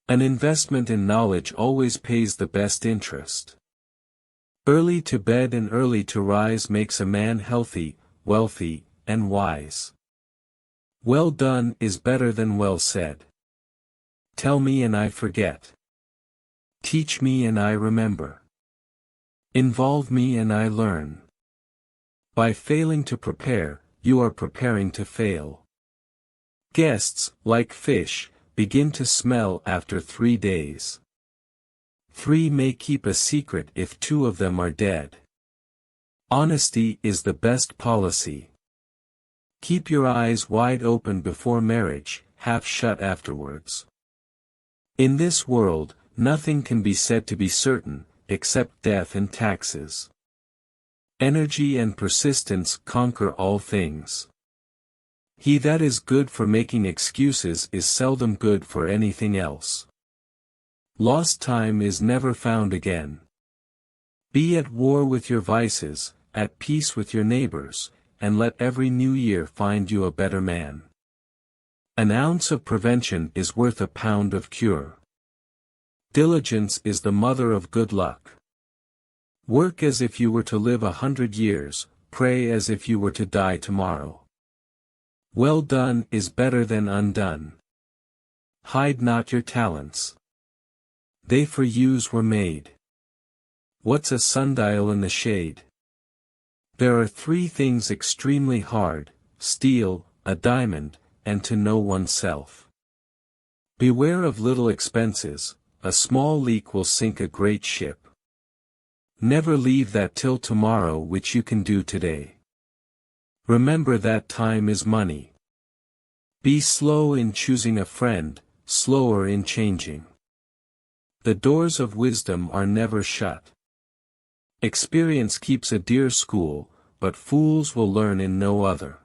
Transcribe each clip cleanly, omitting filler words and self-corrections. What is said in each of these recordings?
An investment in knowledge always pays the best interest. Early to bed and early to rise makes a man healthy, wealthy, and wise. Well done is better than well said. Tell me and I forget. Teach me and I remember. Involve me and I learn. By failing to prepare, you are preparing to fail. Guests, like fish, begin to smell after 3 days. 3 may keep a secret if 2 of them are dead. Honesty is the best policy. Keep your eyes wide open before marriage, half shut afterwards. In this world, nothing can be said to be certain, except death and taxes. Energy and persistence conquer all things. He that is good for making excuses is seldom good for anything else. Lost time is never found again. Be at war with your vices, at peace with your neighbors, and let every new year find you a better man. An ounce of prevention is worth a pound of cure. Diligence is the mother of good luck. Work as if you were to live 100 years, pray as if you were to die tomorrow. Well done is better than undone. Hide not your talents. They for use were made. What's a sundial in the shade? There are 3 things extremely hard: steel, a diamond, and to know oneself. Beware of little expenses, a small leak will sink a great ship. Never leave that till tomorrow which you can do today. Remember that time is money. Be slow in choosing a friend, slower in changing. The doors of wisdom are never shut. Experience keeps a dear school, but fools will learn in no other.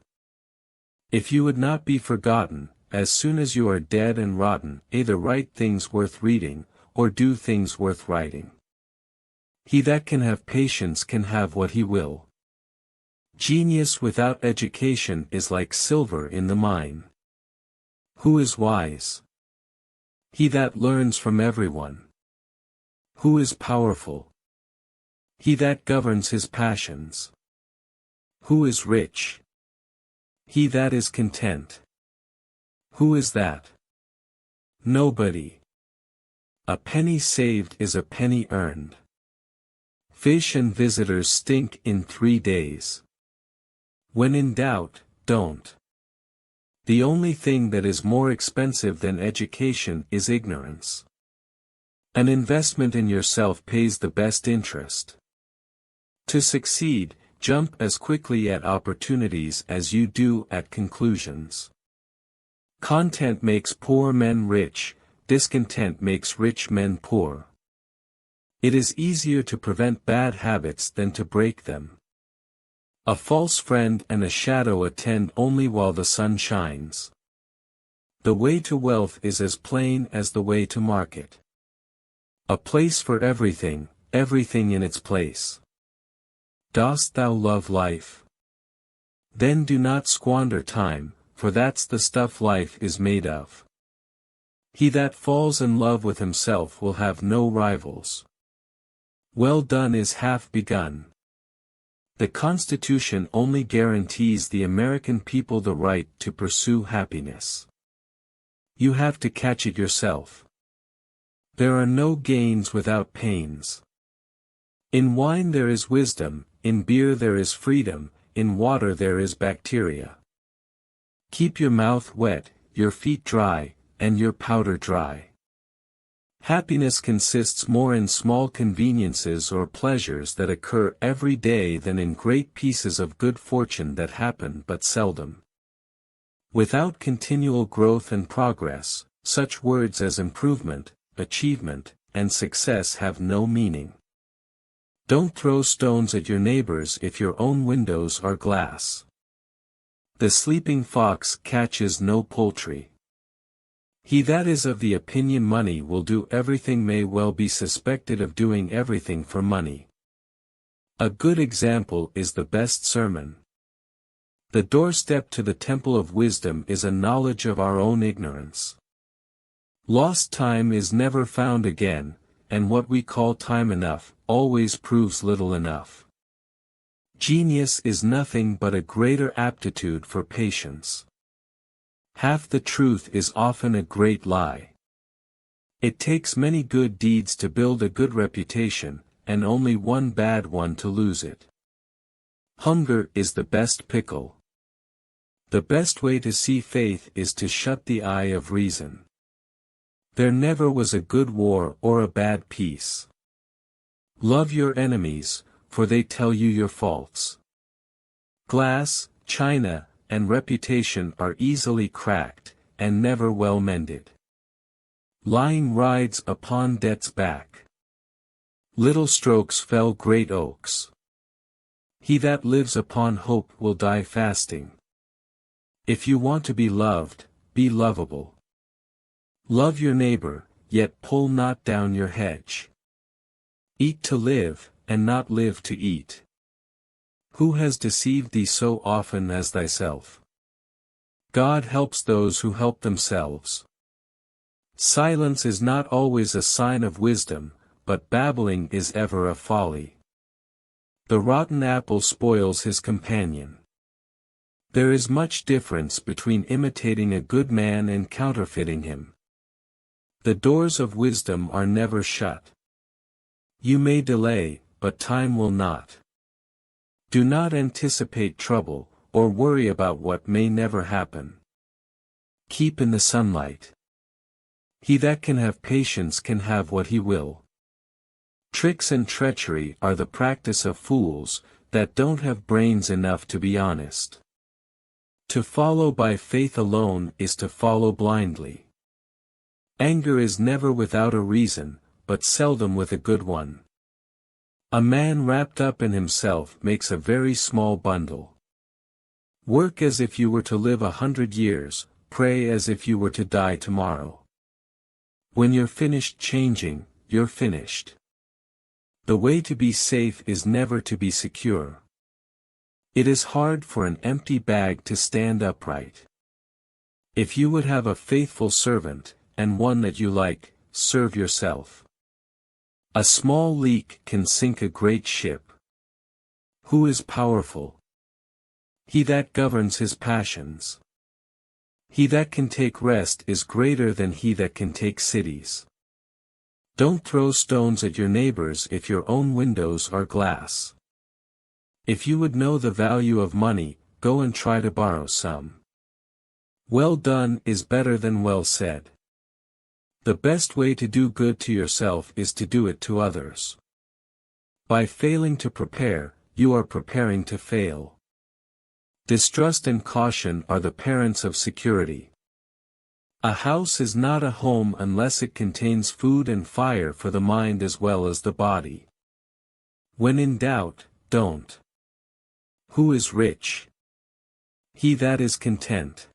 If you would not be forgotten, as soon as you are dead and rotten, either write things worth reading, or do things worth writing. He that can have patience can have what he will. Genius without education is like silver in the mine. Who is wise? He that learns from everyone. Who is powerful? He that governs his passions. Who is rich? He that is content. Who is that? Nobody. A penny saved is a penny earned. Fish and visitors stink in 3 days. When in doubt, don't. The only thing that is more expensive than education is ignorance. An investment in yourself pays the best interest. To succeed, jump as quickly at opportunities as you do at conclusions. Content makes poor men rich, discontent makes rich men poor. It is easier to prevent bad habits than to break them. A false friend and a shadow attend only while the sun shines. The way to wealth is as plain as the way to market. A place for everything, everything in its place. Dost thou love life? Then do not squander time, for that's the stuff life is made of. He that falls in love with himself will have no rivals. Well done is half begun. The Constitution only guarantees the American people the right to pursue happiness. You have to catch it yourself. There are no gains without pains. In wine there is wisdom, in beer there is freedom, in water there is bacteria. Keep your mouth wet, your feet dry, and your powder dry. Happiness consists more in small conveniences or pleasures that occur every day than in great pieces of good fortune that happen but seldom. Without continual growth and progress, such words as improvement, achievement, and success have no meaning. Don't throw stones at your neighbors if your own windows are glass. The sleeping fox catches no poultry. He that is of the opinion money will do everything may well be suspected of doing everything for money. A good example is the best sermon. The doorstep to the temple of wisdom is a knowledge of our own ignorance. Lost time is never found again, and what we call time enough, always proves little enough. Genius is nothing but a greater aptitude for patience. Half the truth is often a great lie. It takes many good deeds to build a good reputation, and only one bad one to lose it. Hunger is the best pickle. The best way to see faith is to shut the eye of reason. There never was a good war or a bad peace. Love your enemies, for they tell you your faults. Glass, china, and reputation are easily cracked, and never well mended. Lying rides upon debt's back. Little strokes fell great oaks. He that lives upon hope will die fasting. If you want to be loved, be lovable. Love your neighbor, yet pull not down your hedge. Eat to live, and not live to eat. Who has deceived thee so often as thyself? God helps those who help themselves. Silence is not always a sign of wisdom, but babbling is ever a folly. The rotten apple spoils his companion. There is much difference between imitating a good man and counterfeiting him. The doors of wisdom are never shut. You may delay, but time will not. Do not anticipate trouble, or worry about what may never happen. Keep in the sunlight. He that can have patience can have what he will. Tricks and treachery are the practice of fools, that don't have brains enough to be honest. To follow by faith alone is to follow blindly. Anger is never without a reason, but seldom with a good one. A man wrapped up in himself makes a very small bundle. Work as if you were to live 100 years, pray as if you were to die tomorrow. When you're finished changing, you're finished. The way to be safe is never to be secure. It is hard for an empty bag to stand upright. If you would have a faithful servant, and one that you like, serve yourself. A small leak can sink a great ship. Who is powerful? He that governs his passions. He that can take rest is greater than he that can take cities. Don't throw stones at your neighbors if your own windows are glass. If you would know the value of money, go and try to borrow some. Well done is better than well said. The best way to do good to yourself is to do it to others. By failing to prepare, you are preparing to fail. Distrust and caution are the parents of security. A house is not a home unless it contains food and fire for the mind as well as the body. When in doubt, don't. Who is rich? He that is content.